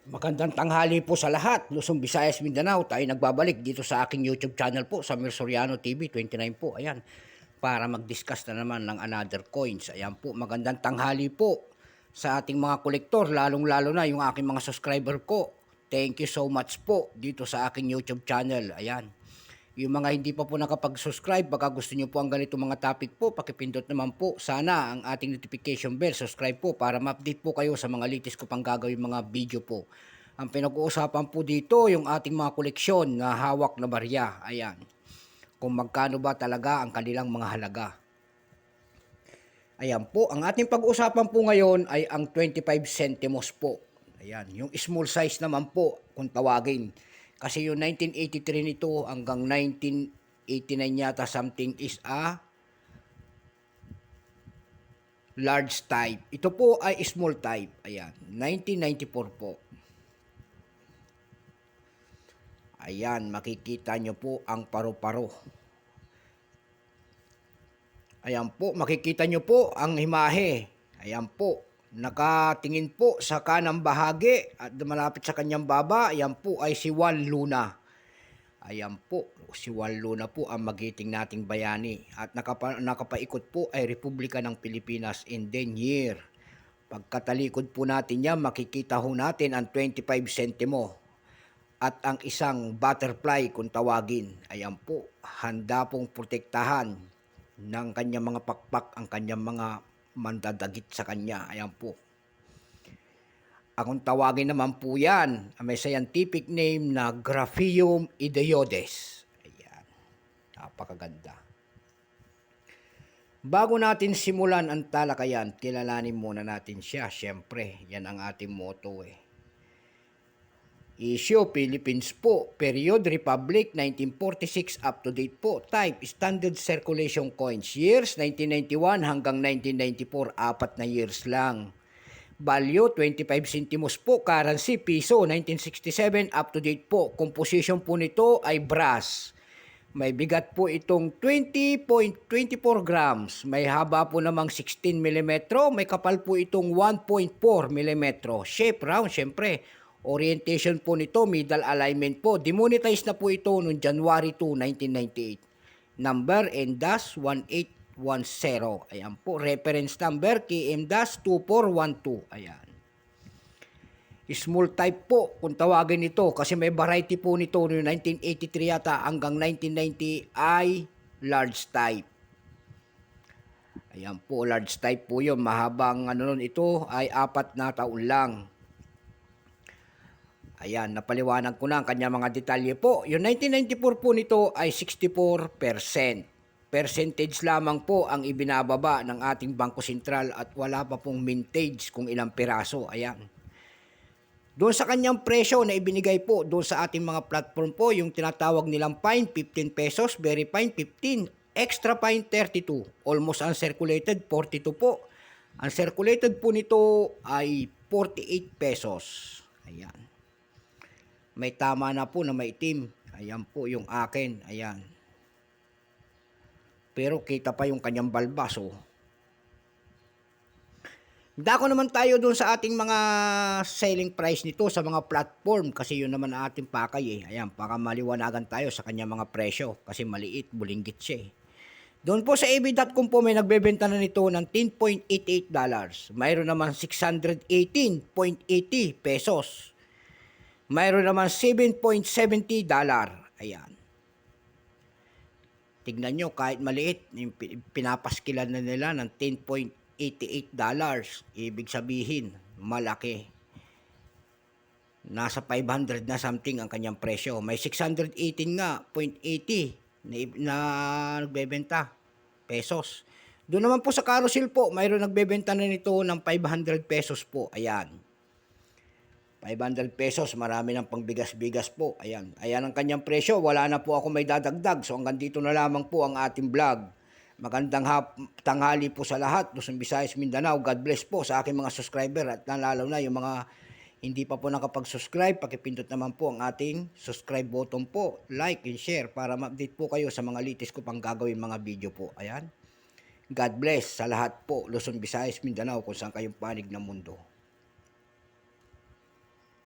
Magandang tanghali po sa lahat. Luzon, Visayas, Mindanao. Tayo nagbabalik dito sa aking YouTube channel po, Samir Soriano TV 29 po. Ayan, para mag-discuss na naman ng another coins. Ayan po, magandang tanghali po sa ating mga kolektor, lalong-lalo na yung aking mga subscriber ko. Thank you so much po dito sa aking YouTube channel. Ayan. Yung mga hindi pa po nakapag-subscribe, baka gusto nyo po ang ganito mga topic po, pakipindot naman po sana ang ating notification bell, subscribe po para ma-update po kayo sa mga latest ko pang gagawin mga video po. Ang pinag-uusapan po dito, yung ating mga koleksyon na hawak na barya. Ayan. Kung magkano ba talaga ang kanilang mga halaga. Ayan po, ang ating pag-uusapan po ngayon ay ang 25 centimos po. Ayan, yung small size naman po kung tawagin. Kasi yung 1983 nito hanggang 1989 yata something is a large type. Ito po ay small type. Ayan, 1994 po. Ayan, makikita nyo po ang paru-paro. Ayan po, makikita nyo po ang imahe. Ayan po, nakatingin po sa kanang bahagi at malapit sa kanyang baba. Ayan po ay si Juan Luna. Ayan po, si Juan Luna po ang magiting nating bayani. At nakapaikot po ay Republika ng Pilipinas in 10 year. Pagkatalikod po natin yan, makikita ho natin ang 25 sentimo. At ang isang butterfly kung tawagin. Ayan po, handa pong protektahan ng kanyang mga pakpak ang kanyang mga mandadagit sa kanya. Ayan po. Akong tawagin naman po yan, may scientific name na Graphium ideoides. Ayan. Napakaganda. Bago natin simulan ang talakayan, kilalanin muna natin siya. Siyempre, yan ang ating motto eh. Issue, Philippines po. Period, Republic, 1946 up to date po. Type, Standard Circulation Coins. Years, 1991 hanggang 1994. 4 na years lang. Value, 25 centimos po. Currency, piso, 1967 up to date po. Composition po nito ay brass. May bigat po itong 20.24 grams. May haba po namang 16 mm. May kapal po itong 1.4 mm. Shape round, syempre. Orientation po nito, middle alignment po. Demonetized na po ito noong January 2, 1998. Number N-1810. Ayan po. Reference number KM-2412. Ayan. Small type po kung tawagin ito kasi may variety po nito noong 1983 yata hanggang 1990 ay large type. Ayan po, large type po yun. Mahabang nun ito ay 4 na taon lang. Ayan, napaliwanag ko na ang kanya mga detalye po. Yung 1994 po nito ay 64%. Percentage lamang po ang ibinababa ng ating Bangko Sentral at wala pa pong mintage kung ilang piraso. Ayan. Doon sa kanyang presyo na ibinigay po doon sa ating mga platform po, yung tinatawag nilang fine, 15 pesos, very fine, 15, extra fine, 32, almost uncirculated, 42 po. Ang circulated po nito ay 48 pesos. Ayan. May tama na po na maitim. Ayan po yung akin. Ayan. Pero kita pa yung kanyang balbas. Oh. Dako naman tayo doon sa ating mga selling price nito sa mga platform. Kasi yun naman ang ating pakay eh. Ayan, para maliwanagan tayo sa kanyang mga presyo. Kasi maliit, bulinggit siya eh. Doon po sa ab.com po may nagbebenta na nito ng $10.88. Mayroon naman 618.80 pesos. Mayroon naman $7.70. Ayan. Tignan nyo, kahit maliit, pinapaskilan na nila ng $10.88. Ibig sabihin, malaki. Nasa 500 na something ang kanyang presyo. May 618 nga, .80 na nagbebenta pesos. Doon naman po sa carousel po, mayroon nagbebenta na nito ng 500 pesos po. Ayan. 500 pesos, marami ng pangbigas-bigas po. Ayan. Ayan ang kanyang presyo. Wala na po ako may dadagdag. So hanggang dito na lamang po ang ating vlog. Magandang tanghali po sa lahat. Luzon, Visayas, Mindanao. God bless po sa aking mga subscriber. At lalo na yung mga hindi pa po nakapag-subscribe, pakipindot naman po ang ating subscribe button po. Like and share para ma-update po kayo sa mga latest ko pang gagawin mga video po. Ayan. God bless sa lahat po. Luzon, Visayas, Mindanao kung saan kayong panig ng mundo.